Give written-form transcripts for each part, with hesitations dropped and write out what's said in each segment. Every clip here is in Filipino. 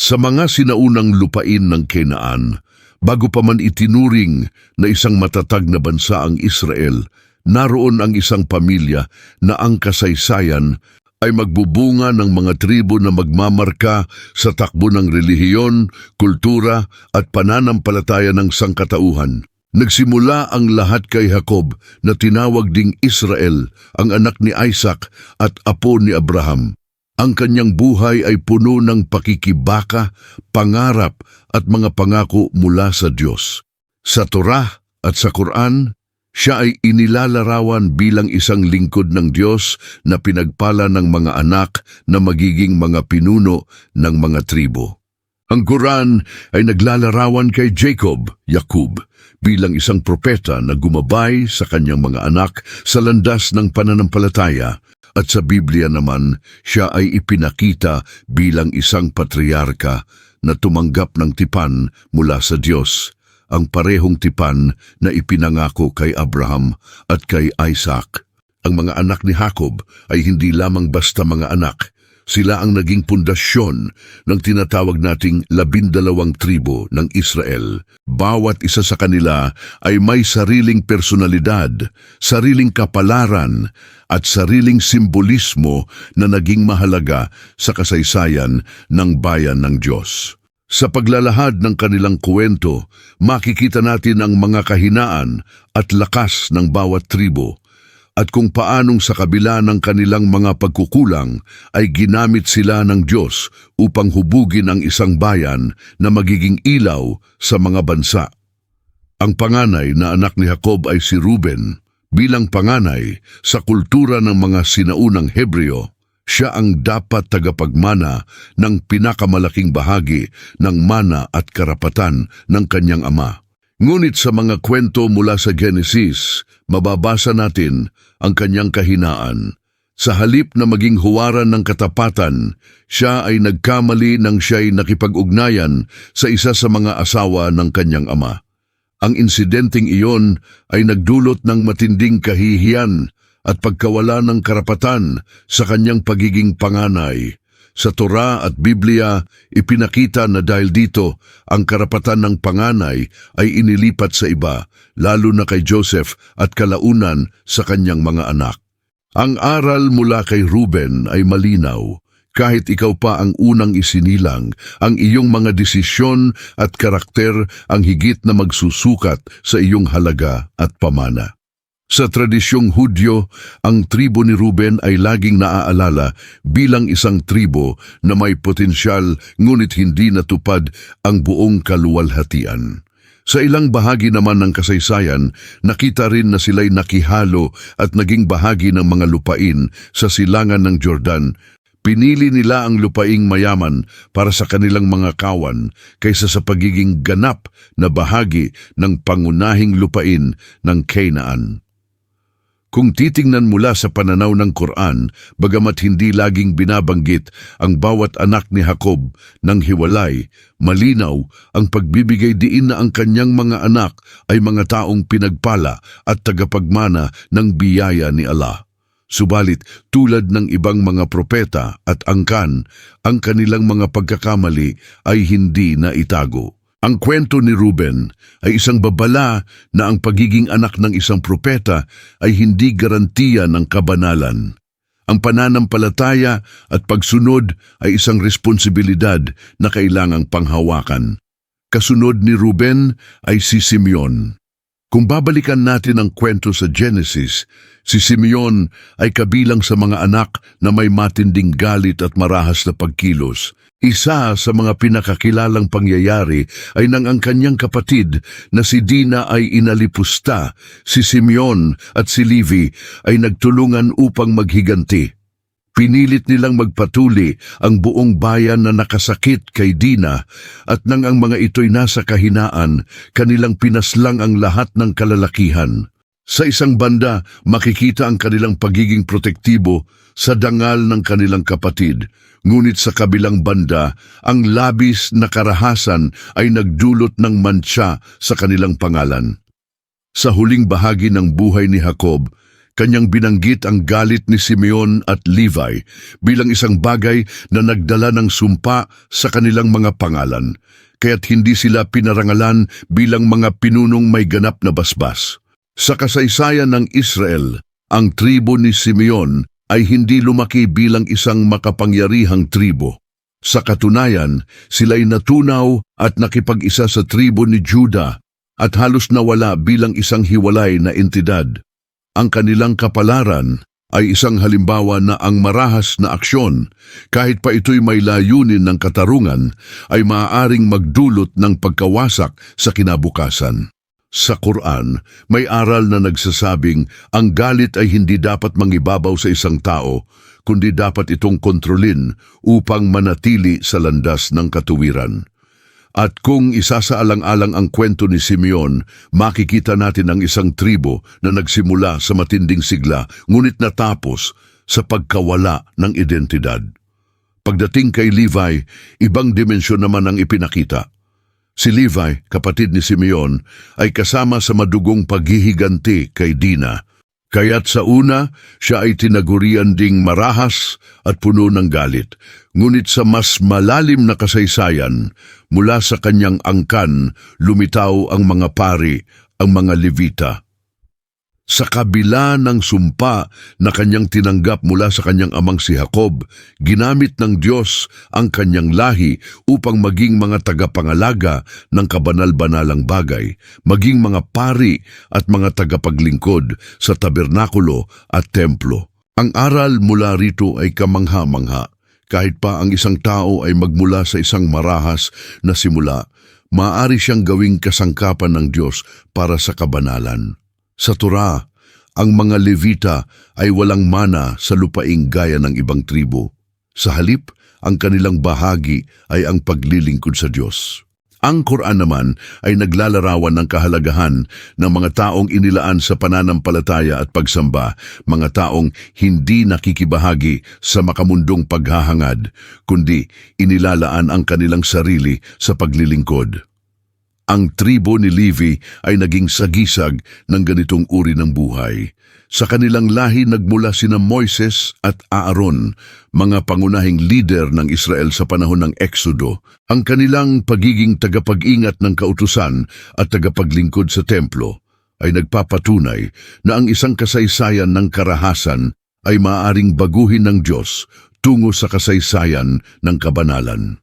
Sa mga sinaunang lupain ng Kanaan, bago pa man itinuring na isang matatag na bansa ang Israel, naroon ang isang pamilya na ang kasaysayan ay magbubunga ng mga tribo na magmamarka sa takbo ng relihiyon, kultura at pananampalataya ng sangkatauhan. Nagsimula ang lahat kay Jacob na tinawag ding Israel, ang anak ni Isaac at apo ni Abraham. Ang kanyang buhay ay puno ng pakikibaka, pangarap at mga pangako mula sa Diyos. Sa Torah at sa Quran, siya ay inilalarawan bilang isang lingkod ng Diyos na pinagpala ng mga anak na magiging mga pinuno ng mga tribo. Ang Quran ay naglalarawan kay Jacob, Yakub, bilang isang propeta na gumabay sa kanyang mga anak sa landas ng pananampalataya, at sa Biblia naman siya ay ipinakita bilang isang patriarka na tumanggap ng tipan mula sa Diyos, ang parehong tipan na ipinangako kay Abraham at kay Isaac. Ang mga anak ni Jacob ay hindi lamang basta mga anak. Sila ang naging pundasyon ng tinatawag nating 12 tribo ng Israel. Bawat isa sa kanila ay may sariling personalidad, sariling kapalaran at sariling simbolismo na naging mahalaga sa kasaysayan ng bayan ng Diyos. Sa paglalahad ng kanilang kwento, makikita natin ang mga kahinaan at lakas ng bawat tribo, at kung paanong sa kabila ng kanilang mga pagkukulang ay ginamit sila ng Diyos upang hubugin ang isang bayan na magiging ilaw sa mga bansa. Ang panganay na anak ni Jacob ay si Ruben. Bilang panganay sa kultura ng mga sinaunang Hebreo, siya ang dapat tagapagmana ng pinakamalaking bahagi ng mana at karapatan ng kanyang ama. Ngunit sa mga kwento mula sa Genesis, mababasa natin ang kanyang kahinaan. Sa halip na maging huwaran ng katapatan, siya ay nagkamali nang siya'y nakipag-ugnayan sa isa sa mga asawa ng kanyang ama. Ang insidenteng iyon ay nagdulot ng matinding kahihiyan at pagkawala ng karapatan sa kanyang pagiging panganay. Sa Torah at Biblia, ipinakita na dahil dito, ang karapatan ng panganay ay inilipat sa iba, lalo na kay Joseph at kalaunan sa kanyang mga anak. Ang aral mula kay Ruben ay malinaw. Kahit ikaw pa ang unang isinilang, ang iyong mga desisyon at karakter ang higit na magsusukat sa iyong halaga at pamana. Sa tradisyong Hudyo, ang tribo ni Ruben ay laging naaalala bilang isang tribo na may potensyal ngunit hindi natupad ang buong kaluwalhatian. Sa ilang bahagi naman ng kasaysayan, nakita rin na sila'y nakihalo at naging bahagi ng mga lupain sa silangan ng Jordan. Pinili nila ang lupaing mayaman para sa kanilang mga kawan kaysa sa pagiging ganap na bahagi ng pangunahing lupain ng Kanaan. Kung titingnan mula sa pananaw ng Quran, bagamat hindi laging binabanggit ang bawat anak ni Jacob ng hiwalay, malinaw ang pagbibigay diin na ang kanyang mga anak ay mga taong pinagpala at tagapagmana ng biyaya ni Allah. Subalit, tulad ng ibang mga propeta at angkan, ang kanilang mga pagkakamali ay hindi na itago. Ang kwento ni Ruben ay isang babala na ang pagiging anak ng isang propeta ay hindi garantiya ng kabanalan. Ang pananampalataya at pagsunod ay isang responsibilidad na kailangang panghawakan. Kasunod ni Ruben ay si Simeon. Kung babalikan natin ang kwento sa Genesis, si Simeon ay kabilang sa mga anak na may matinding galit at marahas na pagkilos. Isa sa mga pinakakilalang pangyayari ay nang ang kanyang kapatid na si Dina ay inalipusta, si Simeon at si Levi ay nagtulungan upang maghiganti. Pinilit nilang magpatuli ang buong bayan na nakasakit kay Dina at nang ang mga ito'y nasa kahinaan, kanilang pinaslang ang lahat ng kalalakihan. Sa isang banda, makikita ang kanilang pagiging protektibo sa dangal ng kanilang kapatid. Ngunit sa kabilang banda, ang labis na karahasan ay nagdulot ng mantsa sa kanilang pangalan. Sa huling bahagi ng buhay ni Jacob, Kanyang binanggit ang galit ni Simeon at Levi bilang isang bagay na nagdala ng sumpa sa kanilang mga pangalan, kaya't hindi sila pinarangalan bilang mga pinunong may ganap na basbas. Sa kasaysayan ng Israel, ang tribo ni Simeon ay hindi lumaki bilang isang makapangyarihang tribo. Sa katunayan, sila'y natunaw at nakipag-isa sa tribo ni Juda at halos nawala bilang isang hiwalay na entidad. Ang kanilang kapalaran ay isang halimbawa na ang marahas na aksyon, kahit pa ito'y may layunin ng katarungan, ay maaaring magdulot ng pagkawasak sa kinabukasan. Sa Quran, may aral na nagsasabing ang galit ay hindi dapat mangibabaw sa isang tao, kundi dapat itong kontrolin upang manatili sa landas ng katuwiran. At kung isasaalang-alang ang kwento ni Simeon, makikita natin ang isang tribo na nagsimula sa matinding sigla, ngunit natapos sa pagkawala ng identidad. Pagdating kay Levi, ibang dimensyon naman ang ipinakita. Si Levi, kapatid ni Simeon, ay kasama sa madugong paghihiganti kay Dina. Kaya't sa una, siya ay tinagurian ding marahas at puno ng galit. Ngunit sa mas malalim na kasaysayan, mula sa kanyang angkan, lumitaw ang mga pari, ang mga Levita. Sa kabila ng sumpa na kanyang tinanggap mula sa kanyang amang si Jacob, ginamit ng Diyos ang kanyang lahi upang maging mga tagapangalaga ng kabanal-banalang bagay, maging mga pari at mga tagapaglingkod sa tabernakulo at templo. Ang aral mula rito ay kamangha-mangha. Kahit pa ang isang tao ay magmula sa isang marahas na simula, maaari siyang gawing kasangkapan ng Diyos para sa kabanalan. Sa Torah, ang mga Levita ay walang mana sa lupaing gaya ng ibang tribo. Sa halip, ang kanilang bahagi ay ang paglilingkod sa Diyos. Ang Quran naman ay naglalarawan ng kahalagahan ng mga taong inilaan sa pananampalataya at pagsamba, mga taong hindi nakikibahagi sa makamundong paghahangad, kundi inilalaan ang kanilang sarili sa paglilingkod. Ang tribo ni Levi ay naging sagisag ng ganitong uri ng buhay. Sa kanilang lahi nagmula sina Moises at Aaron, mga pangunahing lider ng Israel sa panahon ng Eksodo. Ang kanilang pagiging tagapag-ingat ng kautusan at tagapaglingkod sa templo ay nagpapatunay na ang isang kasaysayan ng karahasan ay maaaring baguhin ng Diyos tungo sa kasaysayan ng kabanalan.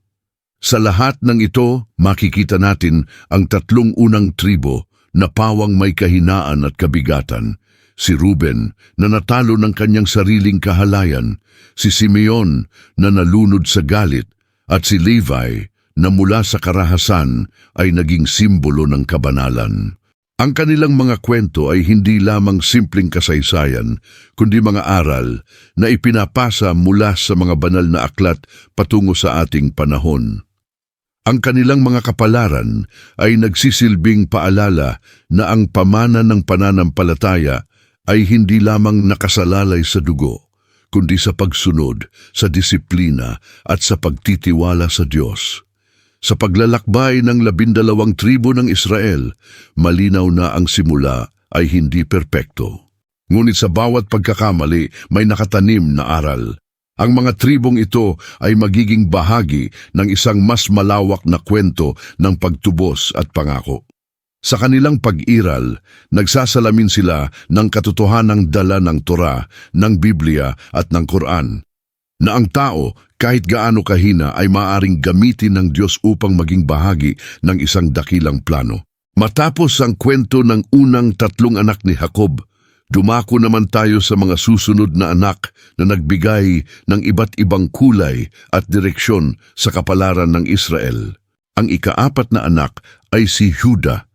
Sa lahat ng ito, makikita natin ang tatlong unang tribo na pawang may kahinaan at kabigatan. Si Ruben na natalo ng kanyang sariling kahalayan, si Simeon na nalunod sa galit, at si Levi na mula sa karahasan ay naging simbolo ng kabanalan. Ang kanilang mga kwento ay hindi lamang simpleng kasaysayan, kundi mga aral na ipinapasa mula sa mga banal na aklat patungo sa ating panahon. Ang kanilang mga kapalaran ay nagsisilbing paalala na ang pamana ng pananampalataya ay hindi lamang nakasalalay sa dugo, kundi sa pagsunod, sa disiplina at sa pagtitiwala sa Diyos. Sa paglalakbay ng 12 tribo ng Israel, malinaw na ang simula ay hindi perpekto. Ngunit sa bawat pagkakamali may nakatanim na aral. Ang mga tribong ito ay magiging bahagi ng isang mas malawak na kwento ng pagtubos at pangako. Sa kanilang pag-iral, nagsasalamin sila ng katotohanang dala ng Torah, ng Biblia at ng Quran, na ang tao, kahit gaano kahina, ay maaaring gamitin ng Diyos upang maging bahagi ng isang dakilang plano. Matapos ang kwento ng unang 3 anak ni Jacob, dumako naman tayo sa mga susunod na anak na nagbigay ng iba't ibang kulay at direksyon sa kapalaran ng Israel. Ang ika-4 na anak ay si Juda,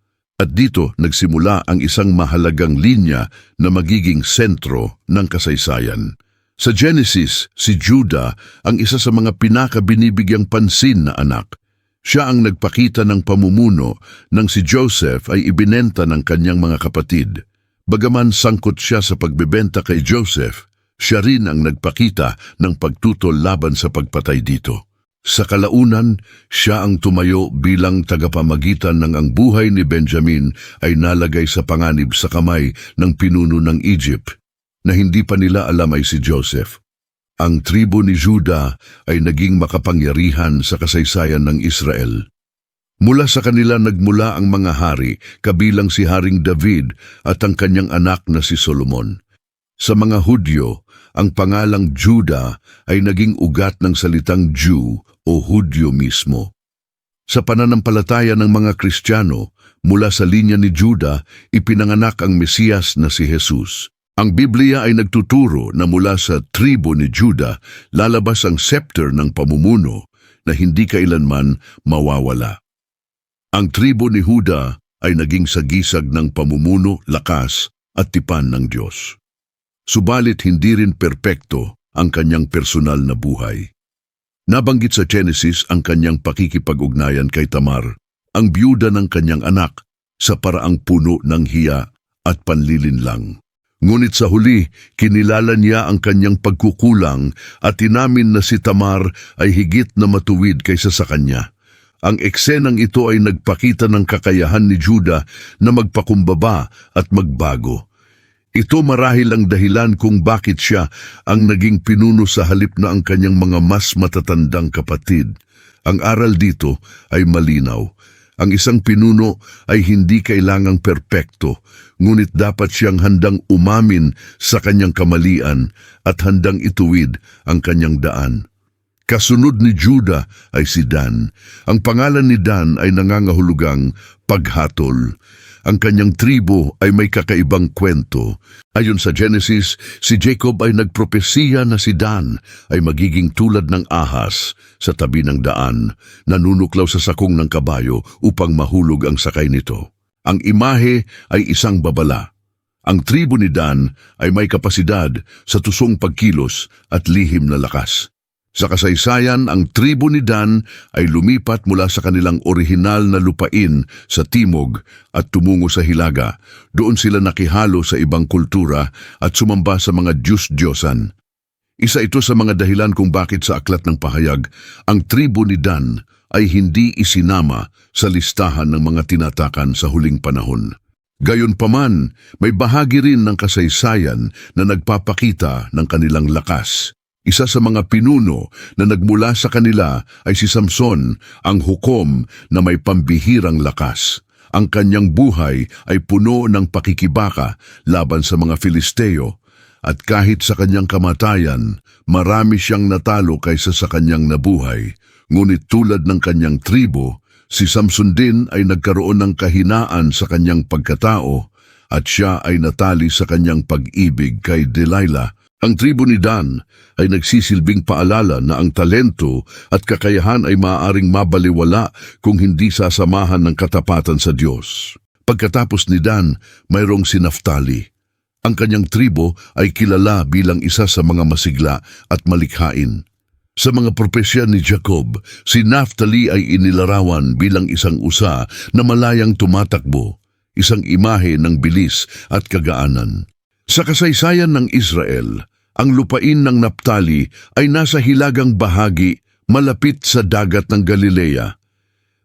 at dito nagsimula ang isang mahalagang linya na magiging sentro ng kasaysayan. Sa Genesis, si Juda ang isa sa mga pinakabinibigyang pansin na anak. Siya ang nagpakita ng pamumuno nang si Joseph ay ibinenta ng kanyang mga kapatid. Bagaman sangkot siya sa pagbebenta kay Joseph, siya rin ang nagpakita ng pagtutol laban sa pagpatay dito. Sa kalaunan, siya ang tumayo bilang tagapamagitan ng ang buhay ni Benjamin ay nalagay sa panganib sa kamay ng pinuno ng Egypt. na hindi pa nila alam ay si Joseph. Ang tribo ni Juda ay naging makapangyarihan sa kasaysayan ng Israel. Mula sa kanila nagmula ang mga hari, kabilang si Haring David at ang kanyang anak na si Solomon. Sa mga Hudyo, ang pangalang Juda ay naging ugat ng salitang Jew o Hudyo mismo. Sa pananampalataya ng mga Kristiyano, mula sa linya ni Juda, ipinanganak ang Mesiyas na si Jesus. Ang Biblia ay nagtuturo na mula sa tribo ni Juda lalabas ang scepter ng pamumuno na hindi kailanman mawawala. Ang tribo ni Juda ay naging sagisag ng pamumuno, lakas at tipan ng Diyos. Subalit hindi rin perpekto ang kanyang personal na buhay. Nabanggit sa Genesis ang kanyang pakikipag-ugnayan kay Tamar, ang biyuda ng kanyang anak, sa paraang puno ng hiya at panlilinlang. Ngunit sa huli, kinilala niya ang kanyang pagkukulang at inamin na si Tamar ay higit na matuwid kaysa sa kanya. Ang eksenang ito ay nagpakita ng kakayahan ni Juda na magpakumbaba at magbago. Ito marahil ang dahilan kung bakit siya ang naging pinuno sa halip na ang kanyang mga mas matatandang kapatid. Ang aral dito ay malinaw. Ang isang pinuno ay hindi kailangang perpekto, ngunit dapat siyang handang umamin sa kanyang kamalian at handang ituwid ang kanyang daan. Kasunod ni Juda ay si Dan. Ang pangalan ni Dan ay nangangahulugang paghatol. Ang kanyang tribo ay may kakaibang kwento. Ayon sa Genesis, si Jacob ay nagpropesiya na si Dan ay magiging tulad ng ahas sa tabi ng daan, nanunuklaw sa sakong ng kabayo upang mahulog ang sakay nito. Ang imahe ay isang babala. Ang tribo ni Dan ay may kapasidad sa tusong pagkilos at lihim na lakas. Sa kasaysayan, ang tribo ni Dan ay lumipat mula sa kanilang orihinal na lupain sa timog at tumungo sa hilaga. Doon sila nakihalo sa ibang kultura at sumamba sa mga Diyos-Diyosan. Isa ito sa mga dahilan kung bakit sa Aklat ng Pahayag, ang tribo ni Dan ay hindi isinama sa listahan ng mga tinatakan sa huling panahon. Gayunpaman, may bahagi rin ng kasaysayan na nagpapakita ng kanilang lakas. Isa sa mga pinuno na nagmula sa kanila ay si Samson, ang hukom na may pambihirang lakas. Ang kanyang buhay ay puno ng pakikibaka laban sa mga Filisteo, at kahit sa kanyang kamatayan, marami siyang natalo kaysa sa kanyang nabuhay. Ngunit tulad ng kanyang tribo, si Samson din ay nagkaroon ng kahinaan sa kanyang pagkatao at siya ay natali sa kanyang pag-ibig kay Delilah. Ang tribo ni Dan ay nagsisilbing paalala na ang talento at kakayahan ay maaaring mabaliwala kung hindi sasamahan ng katapatan sa Diyos. Pagkatapos ni Dan, mayroong si Naphtali. Ang kanyang tribo ay kilala bilang isa sa mga masigla at malikhain. Sa mga propesya ni Jacob, si Naphtali ay inilarawan bilang isang usa na malayang tumatakbo, isang imahe ng bilis at kagaanan. Sa kasaysayan ng Israel, ang lupain ng Naphtali ay nasa hilagang bahagi malapit sa dagat ng Galilea.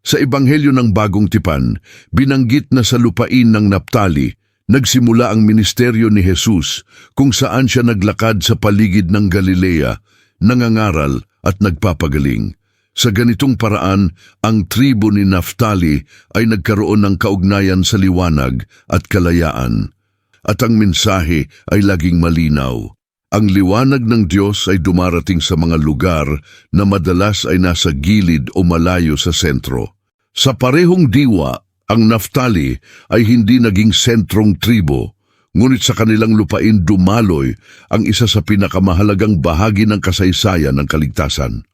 Sa Ebanghelyo ng Bagong Tipan, binanggit na sa lupain ng Naphtali nagsimula ang ministeryo ni Jesus, kung saan siya naglakad sa paligid ng Galilea, nangangaral at nagpapagaling. Sa ganitong paraan, ang tribo ni Naphtali ay nagkaroon ng kaugnayan sa liwanag at kalayaan. At ang mensahe ay laging malinaw. Ang liwanag ng Diyos ay dumarating sa mga lugar na madalas ay nasa gilid o malayo sa sentro. Sa parehong diwa, ang Naphtali ay hindi naging sentrong tribo, ngunit sa kanilang lupain dumaloy ang isa sa pinakamahalagang bahagi ng kasaysayan ng kaligtasan.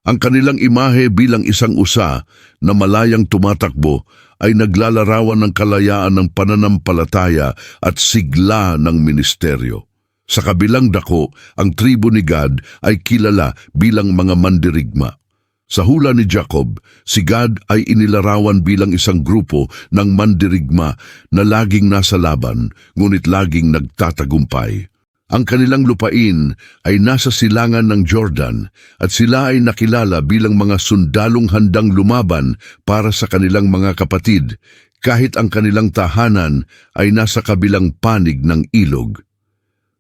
Ang kanilang imahe bilang isang usa na malayang tumatakbo ay naglalarawan ng kalayaan ng pananampalataya at sigla ng ministeryo. Sa kabilang dako, ang tribo ni Gad ay kilala bilang mga mandirigma. Sa hula ni Jacob, si Gad ay inilarawan bilang isang grupo ng mandirigma na laging nasa laban, ngunit laging nagtatagumpay. Ang kanilang lupain ay nasa silangan ng Jordan at sila ay nakilala bilang mga sundalong handang lumaban para sa kanilang mga kapatid, kahit ang kanilang tahanan ay nasa kabilang panig ng ilog.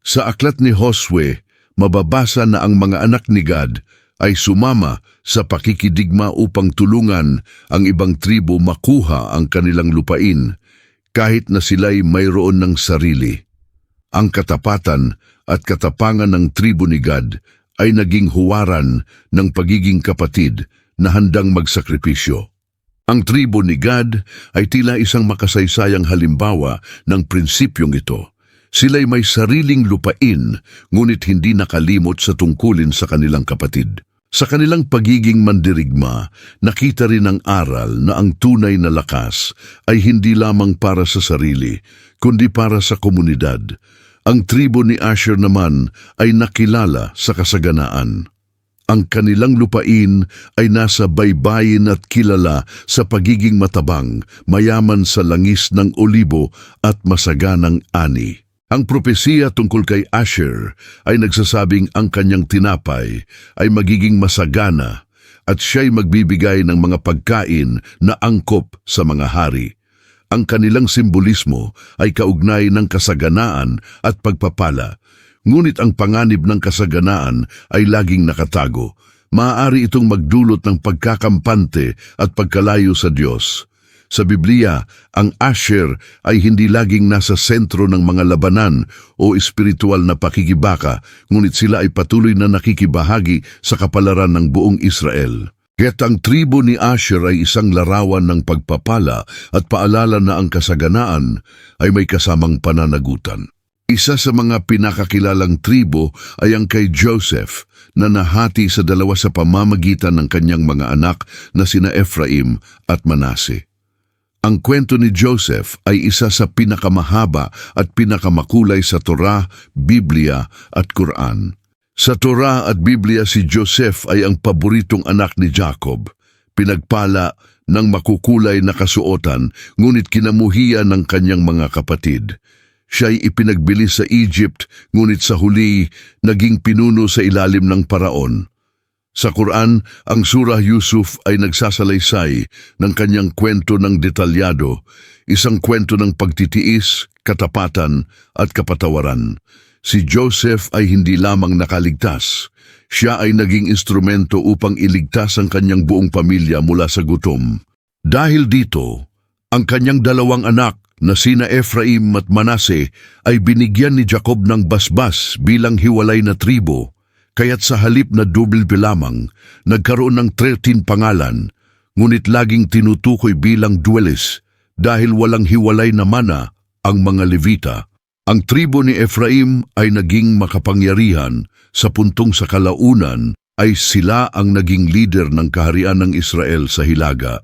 Sa aklat ni Josue, mababasa na ang mga anak ni Gad ay sumama sa pakikidigma upang tulungan ang ibang tribo makuha ang kanilang lupain kahit na sila'y mayroon ng sarili. Ang katapatan at katapangan ng tribo ni Gad ay naging huwaran ng pagiging kapatid na handang magsakripisyo. Ang tribo ni Gad ay tila isang makasaysayang halimbawa ng prinsipyong ito. Sila'y may sariling lupain, ngunit hindi nakalimot sa tungkulin sa kanilang kapatid. Sa kanilang pagiging mandirigma, nakita rin ang aral na ang tunay na lakas ay hindi lamang para sa sarili, kundi para sa komunidad. Ang tribo ni Asher naman ay nakilala sa kasaganaan. Ang kanilang lupain ay nasa baybayin at kilala sa pagiging matabang, mayaman sa langis ng olibo at masaganang ani. Ang propesiya tungkol kay Asher ay nagsasabing ang kanyang tinapay ay magiging masagana at siya'y magbibigay ng mga pagkain na angkop sa mga hari. Ang kanilang simbolismo ay kaugnay ng kasaganaan at pagpapala, ngunit ang panganib ng kasaganaan ay laging nakatago. Maaari itong magdulot ng pagkakampante at pagkalayo sa Diyos. Sa Biblia, ang Asher ay hindi laging nasa sentro ng mga labanan o espiritual na pakikibaka, ngunit sila ay patuloy na nakikibahagi sa kapalaran ng buong Israel. Kaya't ang tribo ni Asher ay isang larawan ng pagpapala at paalala na ang kasaganaan ay may kasamang pananagutan. Isa sa mga pinakakilalang tribo ay ang kay Joseph na nahati sa dalawa sa pamamagitan ng kanyang mga anak na sina Ephraim at Manase. Ang kwento ni Joseph ay isa sa pinakamahaba at pinakamakulay sa Torah, Biblia at Quran. Sa Torah at Biblia si Joseph ay ang paboritong anak ni Jacob, pinagpala ng makukulay na kasuotan ngunit kinamuhian ng kanyang mga kapatid. Siya'y ipinagbili sa Egypt ngunit sa huli naging pinuno sa ilalim ng paraon. Sa Quran, ang Surah Yusuf ay nagsasalaysay ng kanyang kwento ng detalyado, isang kwento ng pagtitiis, katapatan at kapatawaran. Si Joseph ay hindi lamang nakaligtas, siya ay naging instrumento upang iligtas ang kanyang buong pamilya mula sa gutom. Dahil dito, ang kanyang dalawang anak na sina Ephraim at Manase ay binigyan ni Jacob ng basbas bilang hiwalay na tribo. Kaya't sa halip na double lamang, nagkaroon ng 13 pangalan, ngunit laging tinutukoy bilang duelis dahil walang hiwalay na mana ang mga Levita. Ang tribo ni Ephraim ay naging makapangyarihan sa puntong sa kalaunan ay sila ang naging leader ng kaharian ng Israel sa Hilaga.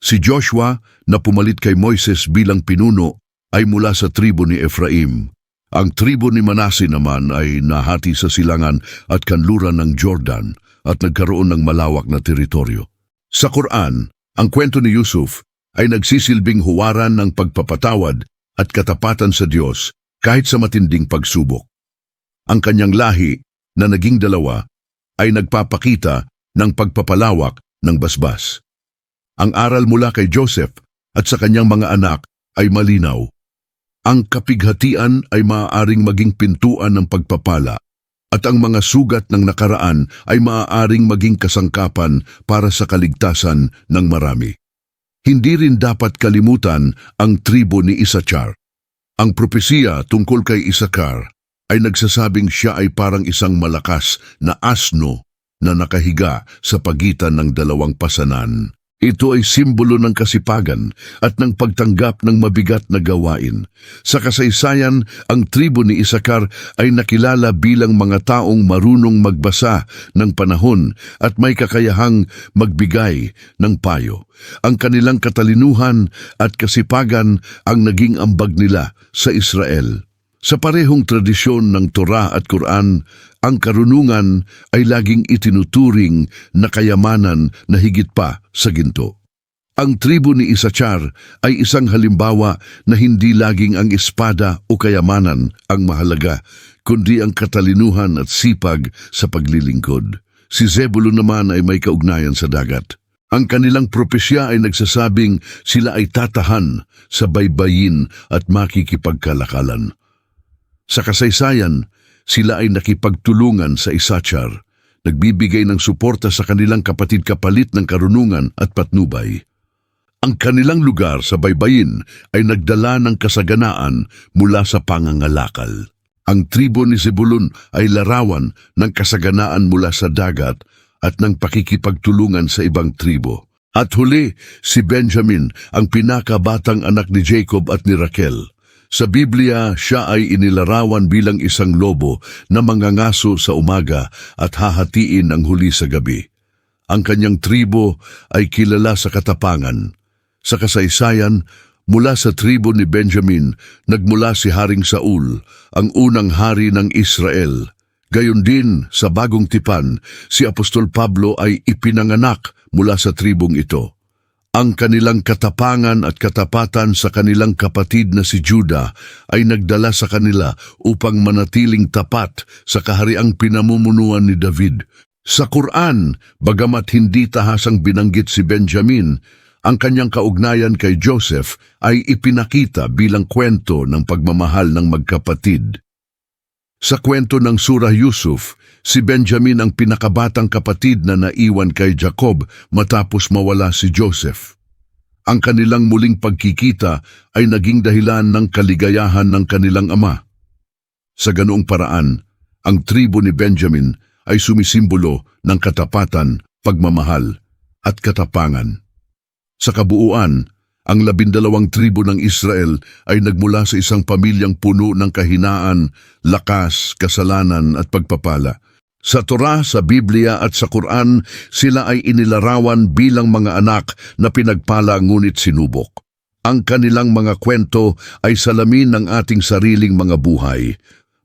Si Joshua na pumalit kay Moises bilang pinuno ay mula sa tribo ni Ephraim. Ang tribo ni Manase naman ay nahati sa silangan at kanluran ng Jordan at nagkaroon ng malawak na teritoryo. Sa Quran, ang kwento ni Yusuf ay nagsisilbing huwaran ng pagpapatawad at katapatan sa Diyos kahit sa matinding pagsubok. Ang kanyang lahi na naging dalawa ay nagpapakita ng pagpapalawak ng basbas. Ang aral mula kay Joseph at sa kanyang mga anak ay malinaw. Ang kapighatian ay maaaring maging pintuan ng pagpapala at ang mga sugat ng nakaraan ay maaaring maging kasangkapan para sa kaligtasan ng marami. Hindi rin dapat kalimutan ang tribo ni Isachar. Ang propesiya tungkol kay Isachar ay nagsasabing siya ay parang isang malakas na asno na nakahiga sa pagitan ng dalawang pasanan. Ito ay simbolo ng kasipagan at ng pagtanggap ng mabigat na gawain. Sa kasaysayan, ang tribo ni Isachar ay nakilala bilang mga taong marunong magbasa ng panahon at may kakayahang magbigay ng payo. Ang kanilang katalinuhan at kasipagan ang naging ambag nila sa Israel. Sa parehong tradisyon ng Torah at Quran, ang karunungan ay laging itinuturing na kayamanan na higit pa sa ginto. Ang tribo ni Isachar ay isang halimbawa na hindi laging ang espada o kayamanan ang mahalaga, kundi ang katalinuhan at sipag sa paglilingkod. Si Zebulun naman ay may kaugnayan sa dagat. Ang kanilang propesya ay nagsasabing sila ay tatahan sa baybayin at makikipagkalakalan. Sa kasaysayan, Sila ay nakipagtulungan sa Isachar, nagbibigay ng suporta sa kanilang kapatid kapalit ng karunungan at patnubay. Ang kanilang lugar sa baybayin ay nagdala ng kasaganaan mula sa pangangalakal. Ang tribo ni Zebulun ay larawan ng kasaganaan mula sa dagat at ng pakikipagtulungan sa ibang tribo. At huli, si Benjamin, ang pinakabatang anak ni Jacob at ni Raquel. Sa Biblia, siya ay inilarawan bilang isang lobo na mangangaso sa umaga at hahatiin ang huli sa gabi. Ang kanyang tribo ay kilala sa katapangan. Sa kasaysayan, mula sa tribo ni Benjamin, nagmula si Haring Saul, ang unang hari ng Israel. Gayon din, sa Bagong Tipan, si Apostol Pablo ay ipinanganak mula sa tribong ito. Ang kanilang katapangan at katapatan sa kanilang kapatid na si Juda ay nagdala sa kanila upang manatiling tapat sa kahariang pinamumunuan ni David. Sa Quran, bagamat hindi tahasang binanggit si Benjamin, ang kanyang kaugnayan kay Joseph ay ipinakita bilang kwento ng pagmamahal ng magkapatid. Sa kwento ng Surah Yusuf, si Benjamin ang pinakabatang kapatid na naiwan kay Jacob matapos mawala si Joseph. Ang kanilang muling pagkikita ay naging dahilan ng kaligayahan ng kanilang ama. Sa ganoong paraan, ang tribo ni Benjamin ay sumisimbolo ng katapatan, pagmamahal at katapangan. Sa kabuuan, ang 12 tribo ng Israel ay nagmula sa isang pamilyang puno ng kahinaan, lakas, kasalanan at pagpapala. Sa Torah, sa Biblia at sa Quran, sila ay inilarawan bilang mga anak na pinagpala ngunit sinubok. Ang kanilang mga kwento ay salamin ng ating sariling mga buhay.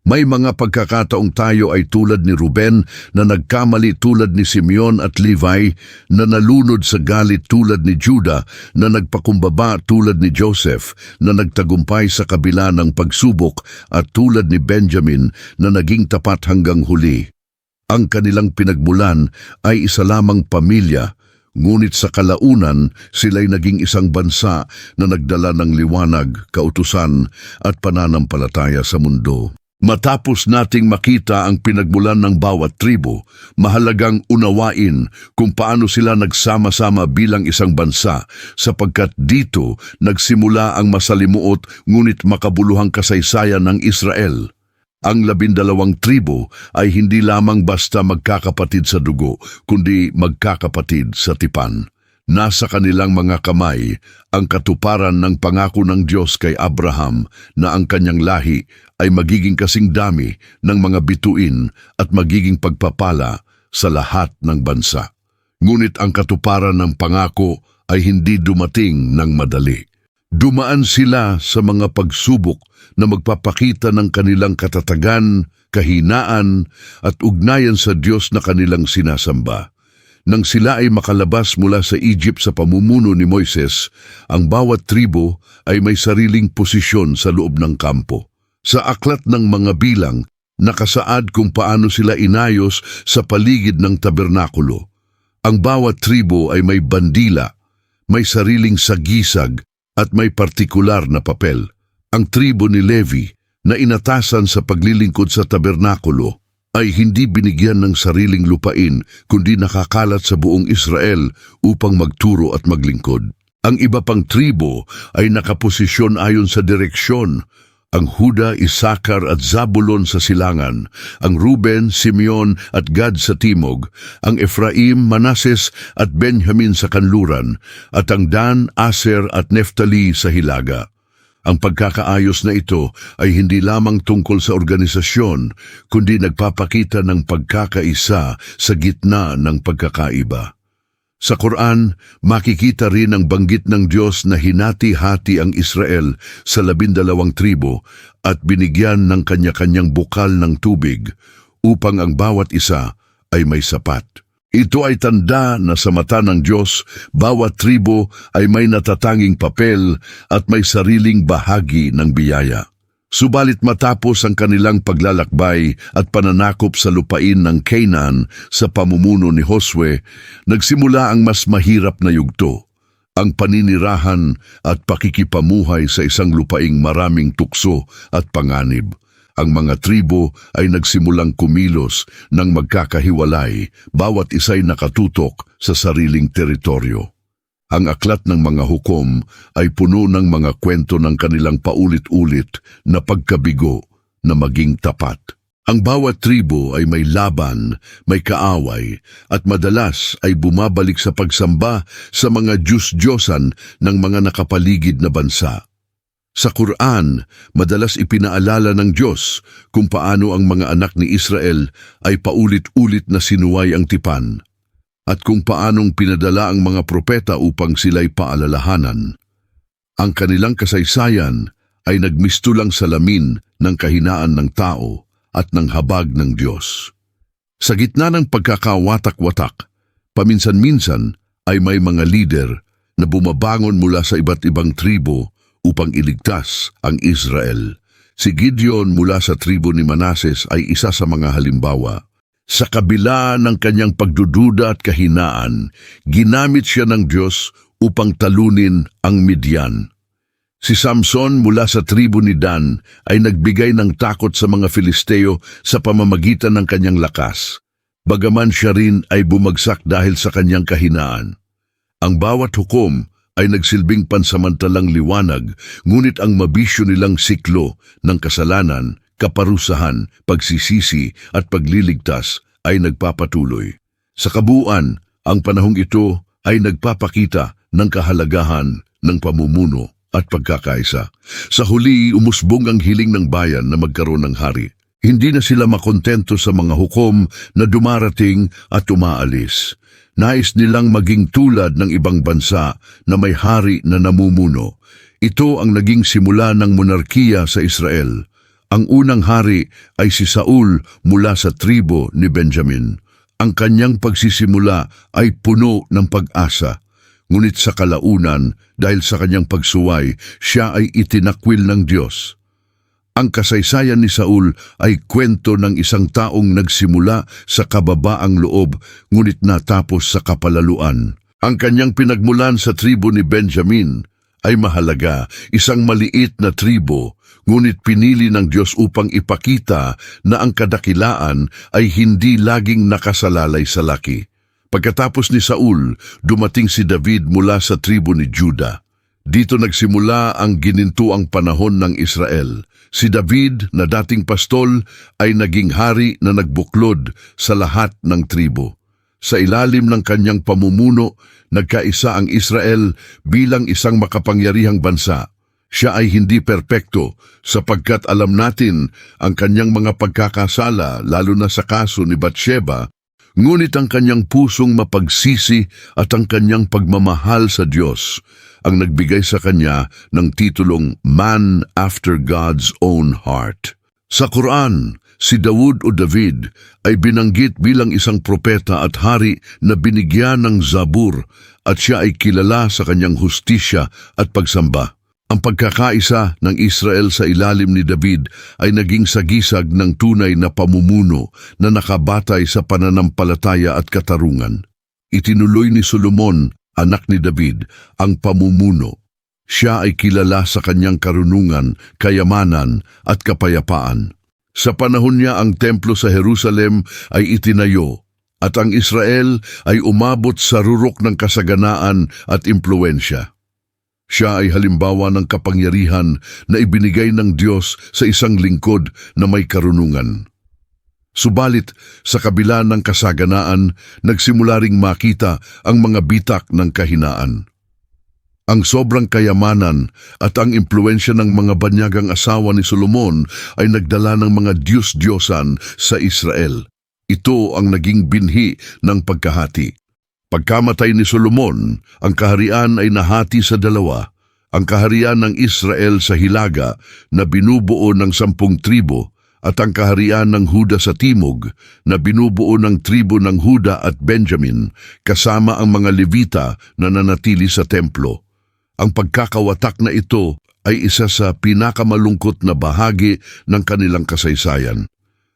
May mga pagkakataong tayo ay tulad ni Ruben na nagkamali tulad ni Simeon at Levi, na nalunod sa galit tulad ni Judah, na nagpakumbaba tulad ni Joseph, na nagtagumpay sa kabila ng pagsubok, at tulad ni Benjamin na naging tapat hanggang huli. Ang kanilang pinagmulan ay isa lamang pamilya, ngunit sa kalaunan sila'y naging isang bansa na nagdala ng liwanag, kautusan at pananampalataya sa mundo. Matapos nating makita ang pinagmulan ng bawat tribo, mahalagang unawain kung paano sila nagsama-sama bilang isang bansa, sapagkat dito nagsimula ang masalimuot ngunit makabuluhang kasaysayan ng Israel. Ang 12 tribo ay hindi lamang basta magkakapatid sa dugo, kundi magkakapatid sa tipan. Nasa kanilang mga kamay ang katuparan ng pangako ng Diyos kay Abraham na ang kanyang lahi ay magiging kasing dami ng mga bituin at magiging pagpapala sa lahat ng bansa. Ngunit ang katuparan ng pangako ay hindi dumating ng madali. Dumaan sila sa mga pagsubok na magpapakita ng kanilang katatagan, kahinaan at ugnayan sa Diyos na kanilang sinasamba. Nang sila ay makalabas mula sa Egypt sa pamumuno ni Moises, ang bawat tribo ay may sariling posisyon sa loob ng kampo. Sa aklat ng mga bilang, nakasaad kung paano sila inayos sa paligid ng tabernakulo. Ang bawat tribo ay may bandila, may sariling sagisag at may partikular na papel. Ang tribo ni Levi na inatasan sa paglilingkod sa tabernakulo ay hindi binigyan ng sariling lupain kundi nakakalat sa buong Israel upang magturo at maglingkod. Ang iba pang tribo ay nakaposisyon ayon sa direksyon. Ang Huda, Isakar at Zabulon sa silangan, ang Ruben, Simeon at Gad sa timog, ang Efraim, Manases at Benjamin sa kanluran, at ang Dan, Aser at Neftali sa hilaga. Ang pagkakaayos na ito ay hindi lamang tungkol sa organisasyon, kundi nagpapakita ng pagkakaisa sa gitna ng pagkakaiba. Sa Quran, makikita rin ang banggit ng Diyos na hinati-hati ang Israel sa 12 tribo at binigyan ng kanya-kanyang bukal ng tubig upang ang bawat isa ay may sapat. Ito ay tanda na sa mata ng Diyos, bawat tribo ay may natatanging papel at may sariling bahagi ng biyaya. Subalit matapos ang kanilang paglalakbay at pananakop sa lupain ng Canaan sa pamumuno ni Josue, nagsimula ang mas mahirap na yugto, ang paninirahan at pakikipamuhay sa isang lupaing maraming tukso at panganib. Ang mga tribo ay nagsimulang kumilos ng magkakahiwalay, bawat isa'y nakatutok sa sariling teritoryo. Ang aklat ng mga hukom ay puno ng mga kwento ng kanilang paulit-ulit na pagkabigo na maging tapat. Ang bawat tribo ay may laban, may kaaway, at madalas ay bumabalik sa pagsamba sa mga Diyos-Diyosan ng mga nakapaligid na bansa. Sa Quran, madalas ipinaalala ng Diyos kung paano ang mga anak ni Israel ay paulit-ulit na sinuway ang tipan, at kung paanong pinadala ang mga propeta upang sila'y paalalahanan. Ang kanilang kasaysayan ay nagmistulang salamin ng kahinaan ng tao at ng habag ng Diyos. Sa gitna ng pagkakawatak-watak, paminsan-minsan ay may mga lider na bumabangon mula sa iba't ibang tribo upang iligtas ang Israel. Si Gideon mula sa tribo ni Manases ay isa sa mga halimbawa. Sa kabila ng kanyang pagdududa at kahinaan, ginamit siya ng Diyos upang talunin ang Midian. Si Samson mula sa tribo ni Dan ay nagbigay ng takot sa mga Filisteo sa pamamagitan ng kanyang lakas. Bagaman siya rin ay bumagsak dahil sa kanyang kahinaan. Ang bawat hukom ay nagsilbing pansamantalang liwanag, ngunit ang mabisyo nilang siklo ng kasalanan, kaparusahan, pagsisisi at pagliligtas ay nagpapatuloy. Sa kabuuan, ang panahong ito ay nagpapakita ng kahalagahan ng pamumuno at pagkakaisa. Sa huli, umusbong ang hiling ng bayan na magkaroon ng hari. Hindi na sila makontento sa mga hukom na dumarating at umaalis. Nais nilang maging tulad ng ibang bansa na may hari na namumuno. Ito ang naging simula ng monarkiya sa Israel. Ang unang hari ay si Saul mula sa tribo ni Benjamin. Ang kanyang pagsisimula ay puno ng pag-asa. Ngunit sa kalaunan, dahil sa kanyang pagsuway, siya ay itinakwil ng Diyos. Ang kasaysayan ni Saul ay kwento ng isang taong nagsimula sa kababaang loob, ngunit natapos sa kapalaluan. Ang kanyang pinagmulan sa tribo ni Benjamin ay mahalaga, isang maliit na tribo, ngunit pinili ng Diyos upang ipakita na ang kadakilaan ay hindi laging nakasalalay sa laki. Pagkatapos ni Saul, dumating si David mula sa tribo ni Juda. Dito nagsimula ang ginintuang panahon ng Israel. Si David na dating pastol ay naging hari na nagbuklod sa lahat ng tribo. Sa ilalim ng kanyang pamumuno, nagkaisa ang Israel bilang isang makapangyarihang bansa. Siya ay hindi perpekto sapagkat alam natin ang kanyang mga pagkakasala, lalo na sa kaso ni Batsheba. Ngunit ang kanyang pusong mapagsisi at ang kanyang pagmamahal sa Diyos ang nagbigay sa kanya ng titulong Man After God's Own Heart. Sa Quran, si Daud o David ay binanggit bilang isang propeta at hari na binigyan ng zabur at siya ay kilala sa kanyang hustisya at pagsamba. Ang pagkakaisa ng Israel sa ilalim ni David ay naging sagisag ng tunay na pamumuno na nakabatay sa pananampalataya at katarungan. Itinuloy ni Solomon, anak ni David, ang pamumuno. Siya ay kilala sa kanyang karunungan, kayamanan at kapayapaan. Sa panahon niya ang templo sa Jerusalem ay itinayo at ang Israel ay umabot sa rurok ng kasaganaan at impluensya. Siya ay halimbawa ng kapangyarihan na ibinigay ng Diyos sa isang lingkod na may karunungan. Subalit, sa kabila ng kasaganaan, nagsimula ring makita ang mga bitak ng kahinaan. Ang sobrang kayamanan at ang impluensya ng mga banyagang asawa ni Solomon ay nagdala ng mga Diyos-Diyosan sa Israel. Ito ang naging binhi ng pagkahati. Pagkamatay ni Solomon, ang kaharian ay nahati sa dalawa. Ang kaharian ng Israel sa hilaga na binubuo ng 10 tribo at ang kaharian ng Huda sa timog na binubuo ng tribo ng Huda at Benjamin kasama ang mga Levita na nanatili sa templo. Ang pagkakawatak na ito ay isa sa pinakamalungkot na bahagi ng kanilang kasaysayan.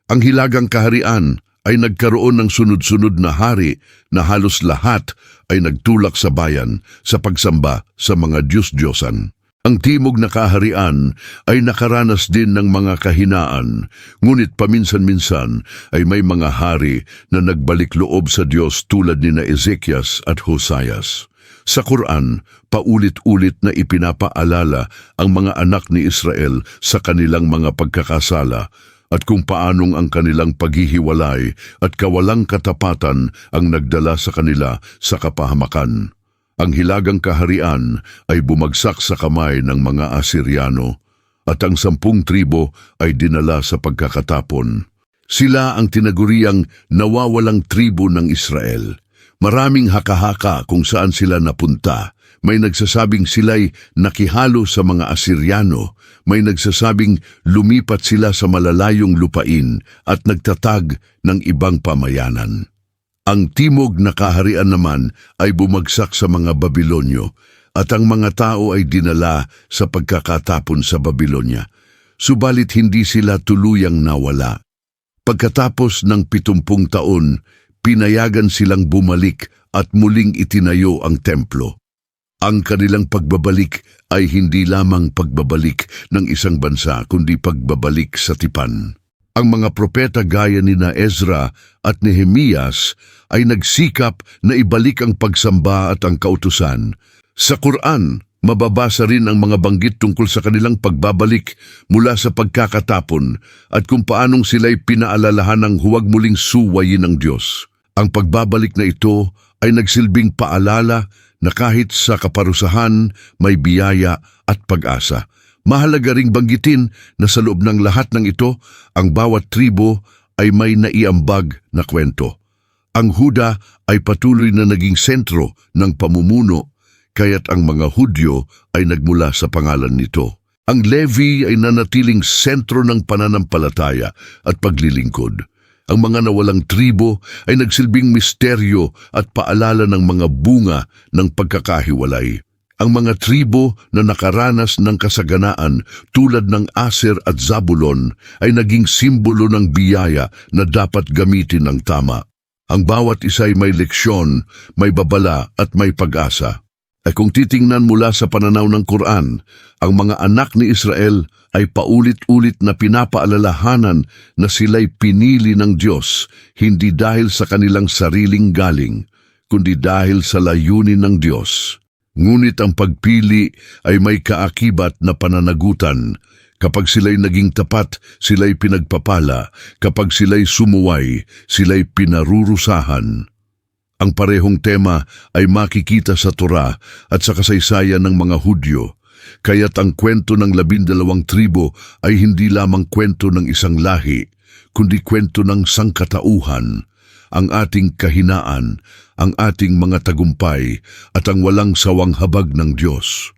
Ang hilagang kaharian ay nagkaroon ng sunod-sunod na hari na halos lahat ay nagtulak sa bayan sa pagsamba sa mga Diyos-Diyosan. Ang timog na kaharian ay nakaranas din ng mga kahinaan, ngunit paminsan-minsan ay may mga hari na nagbalik loob sa Diyos tulad ni na Ezekias at Hoseas. Sa Quran, paulit-ulit na ipinapaalala ang mga anak ni Israel sa kanilang mga pagkakasala at kung paanong ang kanilang paghihiwalay at kawalang katapatan ang nagdala sa kanila sa kapahamakan. Ang hilagang kaharian ay bumagsak sa kamay ng mga Asiryano at ang 10 tribo ay dinala sa pagkakatapon. Sila ang tinaguriang nawawalang tribo ng Israel. Maraming haka-haka kung saan sila napunta. May nagsasabing sila'y nakihalo sa mga Asiryano. May nagsasabing lumipat sila sa malalayong lupain at nagtatag ng ibang pamayanan. Ang timog na kaharian naman ay bumagsak sa mga Babilonyo at ang mga tao ay dinala sa pagkakatapon sa Babilonya. Subalit hindi sila tuluyang nawala. Pagkatapos ng 70 taon, pinayagan silang bumalik at muling itinayo ang templo. Ang kanilang pagbabalik ay hindi lamang pagbabalik ng isang bansa kundi pagbabalik sa tipan. Ang mga propeta gaya ni na Ezra at Nehemias ay nagsikap na ibalik ang pagsamba at ang kautusan. Sa Quran, mababasa rin ang mga banggit tungkol sa kanilang pagbabalik mula sa pagkakatapon at kung paanong sila'y pinaalalahan ng huwag muling suwayin ng Diyos. Ang pagbabalik na ito ay nagsilbing paalala na kahit sa kaparusahan may biyaya at pag-asa. Mahalaga ring banggitin na sa loob ng lahat ng ito, ang bawat tribo ay may naiambag na kwento. Ang Huda ay patuloy na naging sentro ng pamumuno, kaya't ang mga Hudyo ay nagmula sa pangalan nito. Ang Levi ay nanatiling sentro ng pananampalataya at paglilingkod. Ang mga nawalang tribo ay nagsilbing misteryo at paalala ng mga bunga ng pagkakahiwalay. Ang mga tribo na nakaranas ng kasaganaan tulad ng Aser at Zabulon ay naging simbolo ng biyaya na dapat gamitin ng tama. Ang bawat isa ay may leksyon, may babala at may pag-asa. Ay kung titingnan mula sa pananaw ng Quran, ang mga anak ni Israel ay paulit-ulit na pinapaalalahanan na sila'y pinili ng Diyos, hindi dahil sa kanilang sariling galing, kundi dahil sa layunin ng Diyos. Ngunit ang pagpili ay may kaakibat na pananagutan. Kapag sila'y naging tapat, sila'y pinagpapala. Kapag sila'y sumuway, sila'y pinarurusahan. Ang parehong tema ay makikita sa Torah at sa kasaysayan ng mga Hudyo. Kaya't ang kwento ng 12 tribo ay hindi lamang kwento ng isang lahi, kundi kwento ng sangkatauhan, ang ating kahinaan, ang ating mga tagumpay at ang walang sawang habag ng Diyos.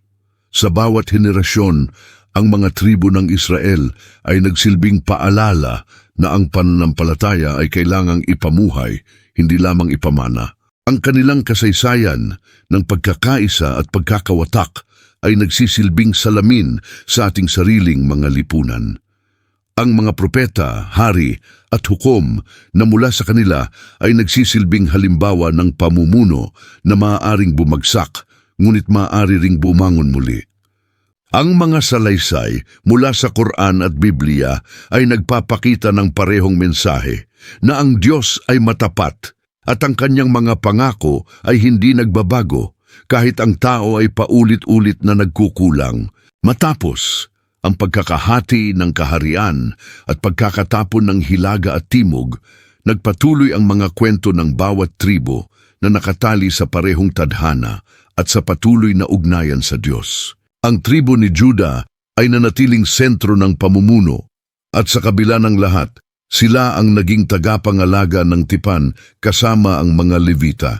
Sa bawat henerasyon, ang mga tribo ng Israel ay nagsilbing paalala na ang pananampalataya ay kailangang ipamuhay, hindi lamang ipamana. Ang kanilang kasaysayan ng pagkakaisa at pagkakawatak ay nagsisilbing salamin sa ating sariling mga lipunan. Ang mga propeta, hari at hukom na mula sa kanila ay nagsisilbing halimbawa ng pamumuno na maaaring bumagsak, ngunit maaari ring bumangon muli. Ang mga salaysay mula sa Quran at Biblia ay nagpapakita ng parehong mensahe na ang Diyos ay matapat at ang kanyang mga pangako ay hindi nagbabago kahit ang tao ay paulit-ulit na nagkukulang. Matapos ang pagkakahati ng kaharian at pagkakatapon ng Hilaga at Timog, nagpatuloy ang mga kwento ng bawat tribo na nakatali sa parehong tadhana at sa patuloy na ugnayan sa Diyos. Ang tribo ni Juda ay nanatiling sentro ng pamumuno at sa kabila ng lahat, sila ang naging tagapangalaga ng tipan kasama ang mga Levita.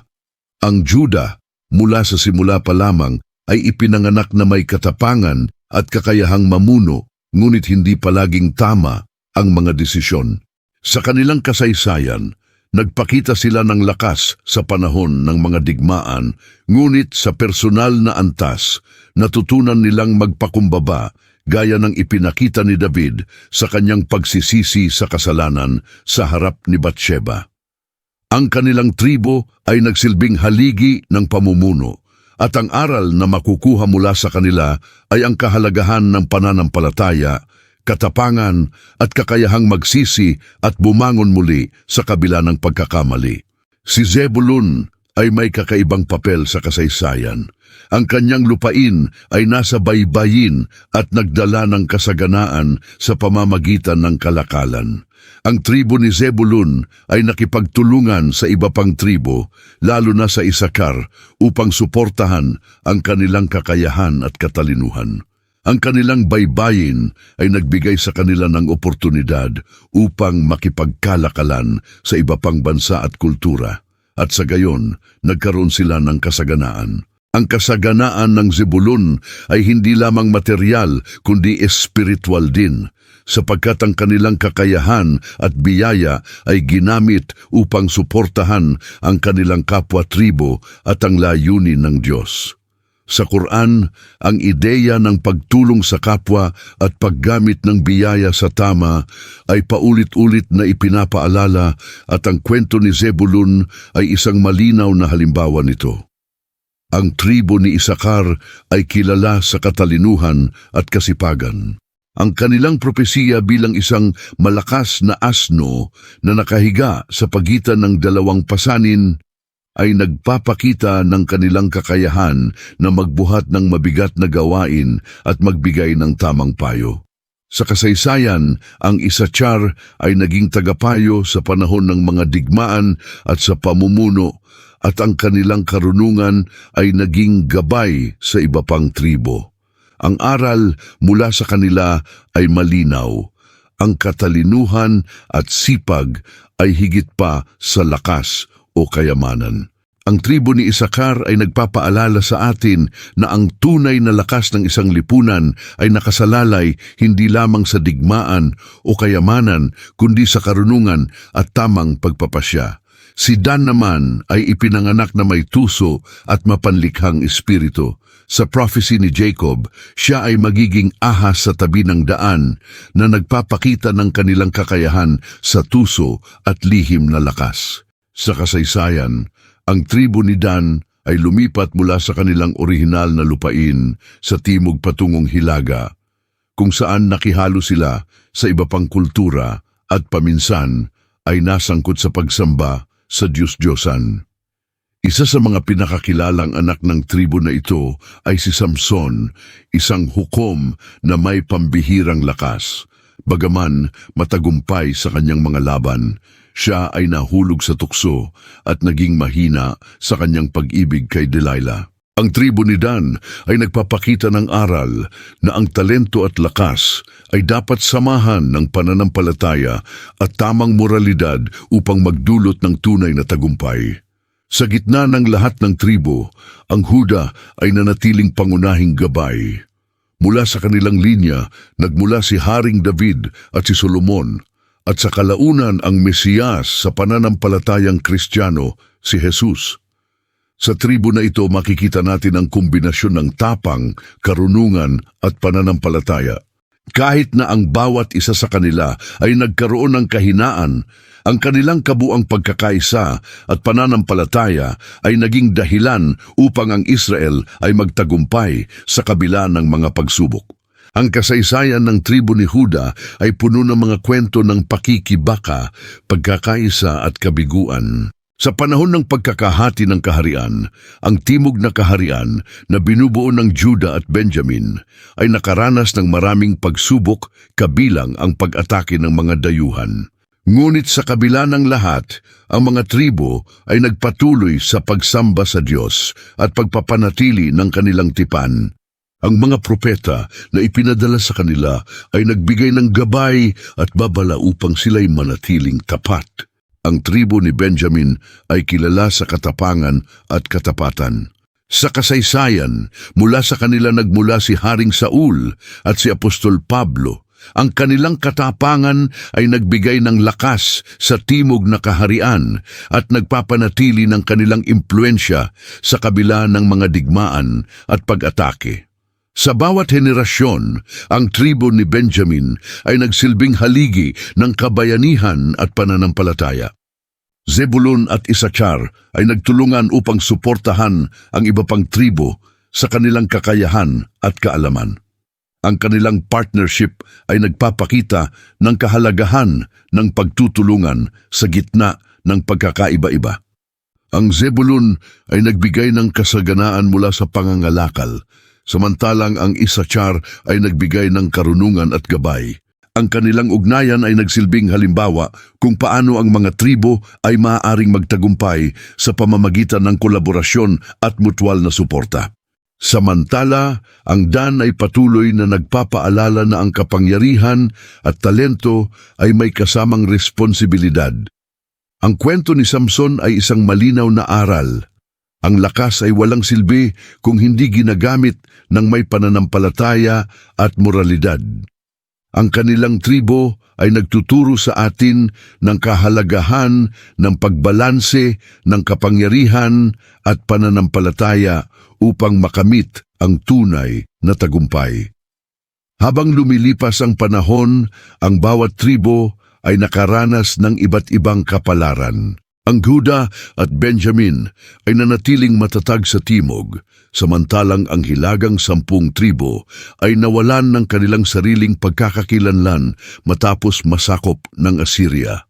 Ang Juda, mula sa simula pa lamang, ay ipinanganak na may katapangan at kakayahang mamuno, ngunit hindi palaging tama ang mga desisyon. Sa kanilang kasaysayan, nagpakita sila ng lakas sa panahon ng mga digmaan, ngunit sa personal na antas, natutunan nilang magpakumbaba gaya ng ipinakita ni David sa kanyang pagsisisi sa kasalanan sa harap ni Batsheba. Ang kanilang tribo ay nagsilbing haligi ng pamumuno At ang aral na makukuha mula sa kanila ay ang kahalagahan ng pananampalataya, katapangan at kakayahang magsisi at bumangon muli sa kabila ng pagkakamali. Si Zebulun ay may kakaibang papel sa kasaysayan. Ang kanyang lupain ay nasa baybayin at nagdala ng kasaganaan sa pamamagitan ng kalakalan. Ang tribo ni Zebulun ay nakipagtulungan sa iba pang tribo, lalo na sa Isakar, upang suportahan ang kanilang kakayahan at katalinuhan. Ang kanilang baybayin ay nagbigay sa kanila ng oportunidad upang makipagkalakalan sa iba pang bansa at kultura. At sa gayon, nagkaroon sila ng kasaganaan. Ang kasaganaan ng Zebulun ay hindi lamang material kundi espiritual din, sapagkat ang kanilang kakayahan at biyaya ay ginamit upang suportahan ang kanilang kapwa-tribo at ang layunin ng Diyos. Sa Quran, ang ideya ng pagtulong sa kapwa at paggamit ng biyaya sa tama ay paulit-ulit na ipinapaalala at ang kwento ni Zebulun ay isang malinaw na halimbawa nito. Ang tribo ni Isakar ay kilala sa katalinuhan at kasipagan. Ang kanilang propesiya bilang isang malakas na asno na nakahiga sa pagitan ng dalawang pasanin ay nagpapakita ng kanilang kakayahan na magbuhat ng mabigat na gawain at magbigay ng tamang payo. Sa kasaysayan, ang Isachar ay naging tagapayo sa panahon ng mga digmaan at sa pamumuno, at ang kanilang karunungan ay naging gabay sa iba pang tribo. Ang aral mula sa kanila ay malinaw. Ang katalinuhan at sipag ay higit pa sa lakas o kayamanan. Ang tribo ni Isakar ay nagpapaalala sa atin na ang tunay na lakas ng isang lipunan ay nakasalalay hindi lamang sa digmaan o kayamanan kundi sa karunungan at tamang pagpapasya. Si Dan naman ay ipinanganak na may tuso at mapanlikhang espiritu. Sa prophecy ni Jacob, siya ay magiging ahas sa tabi ng daan na nagpapakita ng kanilang kakayahan sa tuso at lihim na lakas. Sa kasaysayan, ang tribo ni Dan ay lumipat mula sa kanilang orihinal na lupain sa timog patungong Hilaga, kung saan nakihalo sila sa iba pang kultura at paminsan ay nasangkot sa pagsamba sa Diyos-Diyosan. Isa sa mga pinakakilalang anak ng tribo na ito ay si Samson, isang hukom na may pambihirang lakas. Bagaman matagumpay sa kanyang mga laban, siya ay nahulog sa tukso at naging mahina sa kanyang pag-ibig kay Delilah. Ang tribo ni Dan ay nagpapakita ng aral na ang talento at lakas ay dapat samahan ng pananampalataya at tamang moralidad upang magdulot ng tunay na tagumpay. Sa gitna ng lahat ng tribo, ang Huda ay nanatiling pangunahing gabay. Mula sa kanilang linya, nagmula si Haring David at si Solomon, at sa kalaunan ang Mesiyas sa pananampalatayang Kristiyano, si Jesus. Sa tribo na ito makikita natin ang kombinasyon ng tapang, karunungan at pananampalataya. Kahit na ang bawat isa sa kanila ay nagkaroon ng kahinaan, ang kanilang kabuang pagkakaisa at pananampalataya ay naging dahilan upang ang Israel ay magtagumpay sa kabila ng mga pagsubok. Ang kasaysayan ng tribo ni Huda ay puno ng mga kwento ng pakikibaka, pagkakaisa at kabiguan. Sa panahon ng pagkakahati ng kaharian, ang timog na kaharian na binubuo ng Juda at Benjamin ay nakaranas ng maraming pagsubok kabilang ang pag-atake ng mga dayuhan. Ngunit sa kabila ng lahat, ang mga tribo ay nagpatuloy sa pagsamba sa Diyos at pagpapanatili ng kanilang tipan. Ang mga propeta na ipinadala sa kanila ay nagbigay ng gabay at babala upang sila'y manatiling tapat. Ang tribo ni Benjamin ay kilala sa katapangan at katapatan. Sa kasaysayan, mula sa kanila nagmula si Haring Saul at si Apostol Pablo. Ang kanilang katapangan ay nagbigay ng lakas sa timog na kaharian at nagpapanatili ng kanilang impluensya sa kabila ng mga digmaan at pag-atake. Sa bawat henerasyon, ang tribo ni Benjamin ay nagsilbing haligi ng kabayanihan at pananampalataya. Zebulun at Isachar ay nagtulungan upang suportahan ang iba pang tribo sa kanilang kakayahan at kaalaman. Ang kanilang partnership ay nagpapakita ng kahalagahan ng pagtutulungan sa gitna ng pagkakaiba-iba. Ang Zebulun ay nagbigay ng kasaganaan mula sa pangangalakal, samantalang ang Isachar ay nagbigay ng karunungan at gabay. Ang kanilang ugnayan ay nagsilbing halimbawa kung paano ang mga tribo ay maaaring magtagumpay sa pamamagitan ng kolaborasyon at mutual na suporta. Samantala, ang Dan ay patuloy na nagpapaalala na ang kapangyarihan at talento ay may kasamang responsibilidad. Ang kwento ni Samson ay isang malinaw na aral. Ang lakas ay walang silbi kung hindi ginagamit ng may pananampalataya at moralidad. Ang kanilang tribo ay nagtuturo sa atin ng kahalagahan ng pagbalanse ng kapangyarihan at pananampalataya upang makamit ang tunay na tagumpay. Habang lumilipas ang panahon, ang bawat tribo ay nakaranas ng iba't ibang kapalaran. Ang Juda at Benjamin ay nanatiling matatag sa timog, samantalang ang hilagang 10 tribo ay nawalan ng kanilang sariling pagkakakilanlan matapos masakop ng Assyria.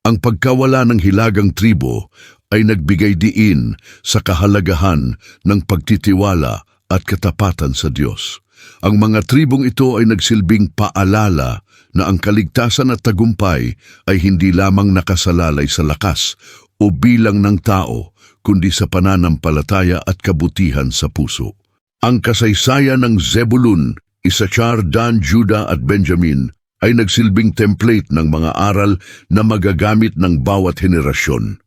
Ang pagkawala ng hilagang tribo ay nagbigay diin sa kahalagahan ng pagtitiwala at katapatan sa Diyos. Ang mga tribong ito ay nagsilbing paalala na ang kaligtasan at tagumpay ay hindi lamang nakasalalay sa lakas o bilang ng tao, kundi sa pananampalataya at kabutihan sa puso. Ang kasaysayan ng Zebulun, Isachar, Dan, Juda at Benjamin ay nagsilbing template ng mga aral na magagamit ng bawat henerasyon.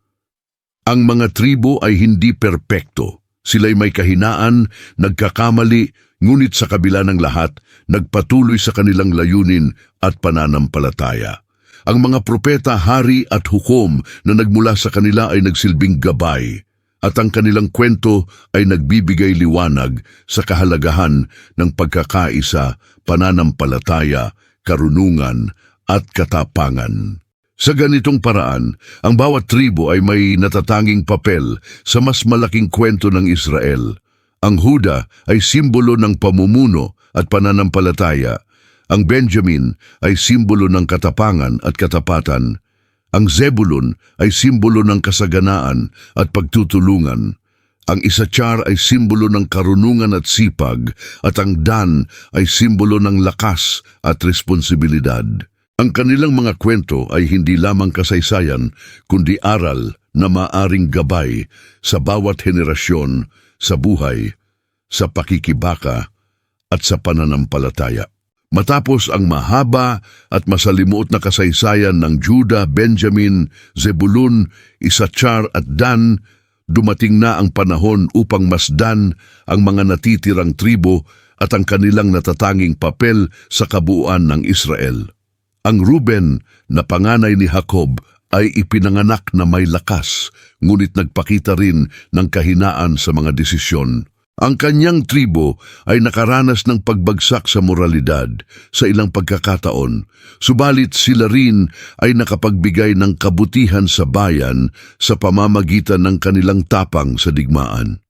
Ang mga tribo ay hindi perpekto. Sila'y may kahinaan, nagkakamali, ngunit sa kabila ng lahat, nagpatuloy sa kanilang layunin at pananampalataya. Ang mga propeta, hari at hukom na nagmula sa kanila ay nagsilbing gabay, at ang kanilang kwento ay nagbibigay liwanag sa kahalagahan ng pagkakaisa, pananampalataya, karunungan at katapangan. Sa ganitong paraan, ang bawat tribo ay may natatanging papel sa mas malaking kwento ng Israel. Ang Huda ay simbolo ng pamumuno at pananampalataya. Ang Benjamin ay simbolo ng katapangan at katapatan. Ang Zebulun ay simbolo ng kasaganaan at pagtutulungan. Ang Isachar ay simbolo ng karunungan at sipag, at ang Dan ay simbolo ng lakas at responsibilidad. Ang kanilang mga kwento ay hindi lamang kasaysayan, kundi aral na maaring gabay sa bawat henerasyon, sa buhay, sa pakikibaka at sa pananampalataya. Matapos ang mahaba at masalimuot na kasaysayan ng Juda, Benjamin, Zebulun, Isachar at Dan, dumating na ang panahon upang masdan ang mga natitirang tribo at ang kanilang natatanging papel sa kabuuan ng Israel. Ang Ruben na panganay ni Jacob ay ipinanganak na may lakas, ngunit nagpakita rin ng kahinaan sa mga desisyon. Ang kanyang tribo ay nakaranas ng pagbagsak sa moralidad sa ilang pagkakataon, subalit sila rin ay nakapagbigay ng kabutihan sa bayan sa pamamagitan ng kanilang tapang sa digmaan.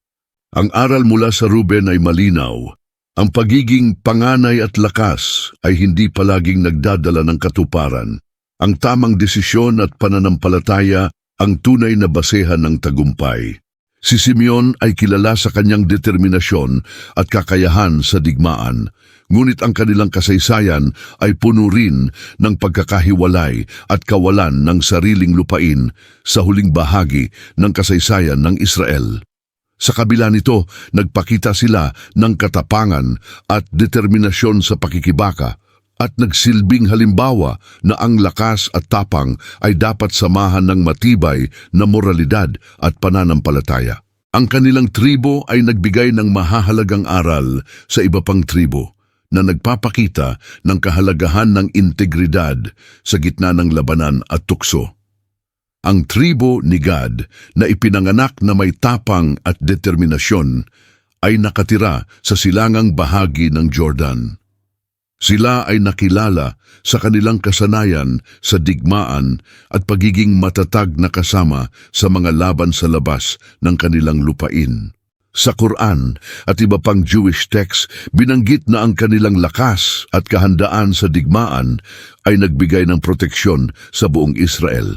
Ang aral mula sa Ruben ay malinaw. Ang pagiging panganay at lakas ay hindi palaging nagdadala ng katuparan. Ang tamang desisyon at pananampalataya ang tunay na basehan ng tagumpay. Si Simeon ay kilala sa kanyang determinasyon at kakayahan sa digmaan, ngunit ang kanilang kasaysayan ay puno rin ng pagkakahiwalay at kawalan ng sariling lupain sa huling bahagi ng kasaysayan ng Israel. Sa kabila nito, nagpakita sila ng katapangan at determinasyon sa pakikibaka at nagsilbing halimbawa na ang lakas at tapang ay dapat samahan ng matibay na moralidad at pananampalataya. Ang kanilang tribo ay nagbigay ng mahahalagang aral sa iba pang tribo na nagpapakita ng kahalagahan ng integridad sa gitna ng labanan at tukso. Ang tribo ni Gad na ipinanganak na may tapang at determinasyon ay nakatira sa silangang bahagi ng Jordan. Sila ay nakilala sa kanilang kasanayan sa digmaan at pagiging matatag na kasama sa mga laban sa labas ng kanilang lupain. Sa Quran at iba pang Jewish texts, binanggit na ang kanilang lakas at kahandaan sa digmaan ay nagbigay ng proteksyon sa buong Israel.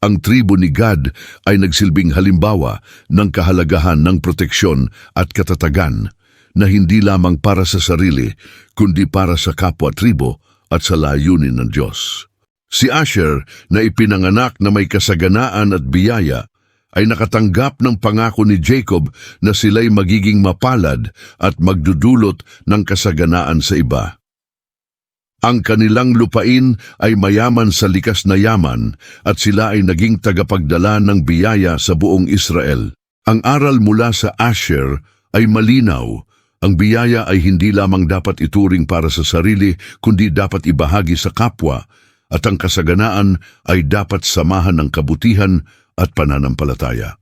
Ang tribo ni Gad ay nagsilbing halimbawa ng kahalagahan ng proteksyon at katatagan na hindi lamang para sa sarili, kundi para sa kapwa-tribo at sa layunin ng Diyos. Si Asher, na ipinanganak na may kasaganaan at biyaya, ay nakatanggap ng pangako ni Jacob na sila'y magiging mapalad at magdudulot ng kasaganaan sa iba. Ang kanilang lupain ay mayaman sa likas na yaman at sila ay naging tagapagdala ng biyaya sa buong Israel. Ang aral mula sa Asher ay malinaw. Ang biyaya ay hindi lamang dapat ituring para sa sarili, kundi dapat ibahagi sa kapwa, at ang kasaganaan ay dapat samahan ng kabutihan at pananampalataya.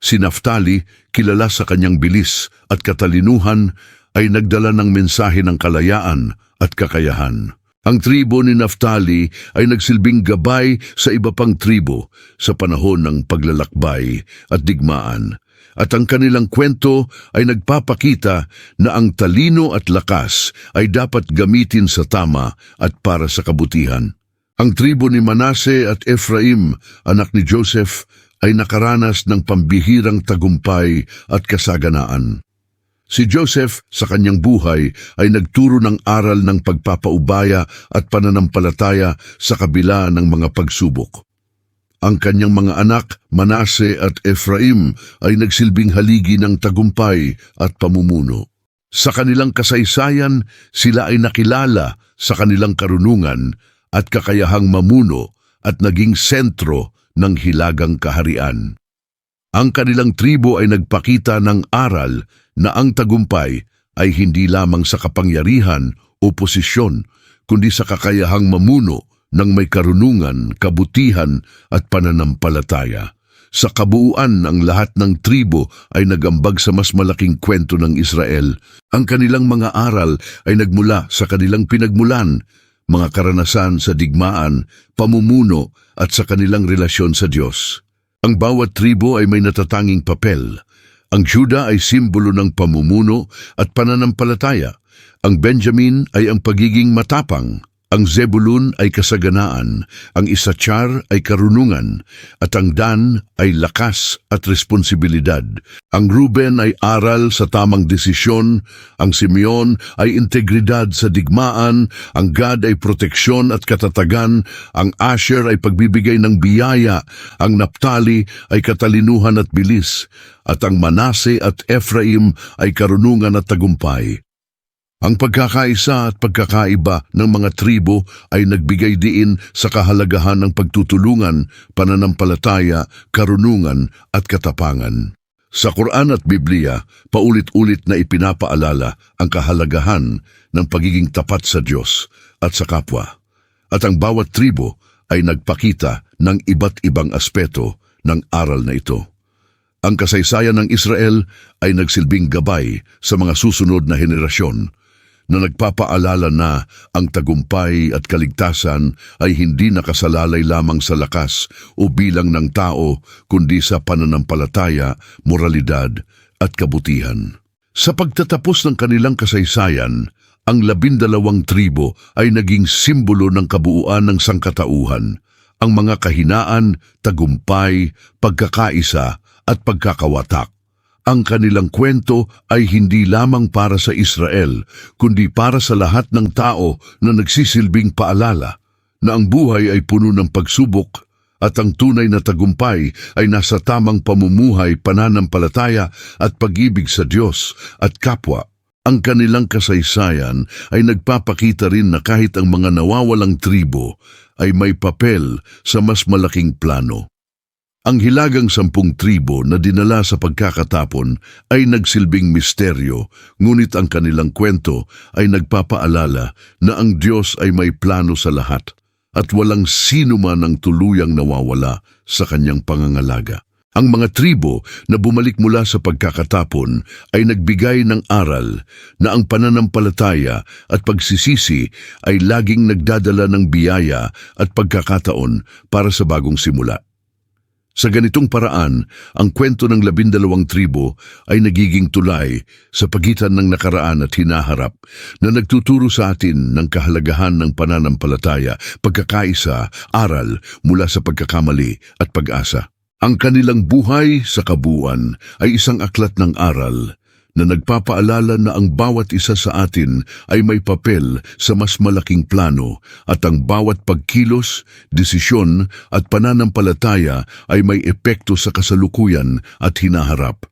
Si Naphtali, kilala sa kanyang bilis at katalinuhan, ay nagdala ng mensahe ng kalayaan at kakayahan. Ang tribo ni Naphtali ay nagsilbing gabay sa iba pang tribo sa panahon ng paglalakbay at digmaan. At ang kanilang kwento ay nagpapakita na ang talino at lakas ay dapat gamitin sa tama at para sa kabutihan. Ang tribo ni Manase at Ephraim, anak ni Joseph, ay nakaranas ng pambihirang tagumpay at kasaganaan. Si Joseph sa kanyang buhay ay nagturo ng aral ng pagpapaubaya at pananampalataya sa kabila ng mga pagsubok. Ang kanyang mga anak, Manase at Ephraim, ay nagsilbing haligi ng tagumpay at pamumuno. Sa kanilang kasaysayan, sila ay nakilala sa kanilang karunungan at kakayahang mamuno at naging sentro ng hilagang kaharian. Ang kanilang tribo ay nagpakita ng aral na ang tagumpay ay hindi lamang sa kapangyarihan o posisyon, kundi sa kakayahang mamuno ng may karunungan, kabutihan at pananampalataya. Sa kabuuan, ang lahat ng tribo ay nagambag sa mas malaking kwento ng Israel. Ang kanilang mga aral ay nagmula sa kanilang pinagmulan, mga karanasan sa digmaan, pamumuno at sa kanilang relasyon sa Diyos. Ang bawat tribo ay may natatanging papel. Ang Juda ay simbolo ng pamumuno at pananampalataya. Ang Benjamin ay ang pagiging matapang. Ang Zebulun ay kasaganaan, ang Issachar ay karunungan, at ang Dan ay lakas at responsibilidad. Ang Ruben ay aral sa tamang desisyon, ang Simeon ay integridad sa digmaan, ang Gad ay proteksyon at katatagan, ang Asher ay pagbibigay ng biyaya, ang Naphtali ay katalinuhan at bilis, at ang Manase at Ephraim ay karunungan at tagumpay. Ang pagkakaisa at pagkakaiba ng mga tribo ay nagbigay diin sa kahalagahan ng pagtutulungan, pananampalataya, karunungan at katapangan. Sa Quran at Biblia, paulit-ulit na ipinapaalala ang kahalagahan ng pagiging tapat sa Diyos at sa kapwa. At ang bawat tribo ay nagpakita ng iba't ibang aspeto ng aral na ito. Ang kasaysayan ng Israel ay nagsilbing gabay sa mga susunod na henerasyon, na nagpapaalala na ang tagumpay at kaligtasan ay hindi nakasalalay lamang sa lakas o bilang ng tao, kundi sa pananampalataya, moralidad at kabutihan. Sa pagtatapos ng kanilang kasaysayan, ang 12 tribo ay naging simbolo ng kabuuan ng sangkatauhan, ang mga kahinaan, tagumpay, pagkakaisa at pagkakawatak. Ang kanilang kwento ay hindi lamang para sa Israel, kundi para sa lahat ng tao na nagsisilbing paalala na ang buhay ay puno ng pagsubok at ang tunay na tagumpay ay nasa tamang pamumuhay, pananampalataya at pag-ibig sa Diyos at kapwa. Ang kanilang kasaysayan ay nagpapakita rin na kahit ang mga nawawalang tribo ay may papel sa mas malaking plano. Ang hilagang 10 tribo na dinala sa pagkakatapon ay nagsilbing misteryo, ngunit ang kanilang kwento ay nagpapaalala na ang Diyos ay may plano sa lahat at walang sino man ang tuluyang nawawala sa kanyang pangangalaga. Ang mga tribo na bumalik mula sa pagkakatapon ay nagbigay ng aral na ang pananampalataya at pagsisisi ay laging nagdadala ng biyaya at pagkakataon para sa bagong simula. Sa ganitong paraan, ang kwento ng 12 tribo ay nagiging tulay sa pagitan ng nakaraan at hinaharap na nagtuturo sa atin ng kahalagahan ng pananampalataya, pagkakaisa, aral mula sa pagkakamali at pag-asa. Ang kanilang buhay sa kabuuan ay isang aklat ng aral na nagpapaalala na ang bawat isa sa atin ay may papel sa mas malaking plano at ang bawat pagkilos, desisyon at pananampalataya ay may epekto sa kasalukuyan at hinaharap.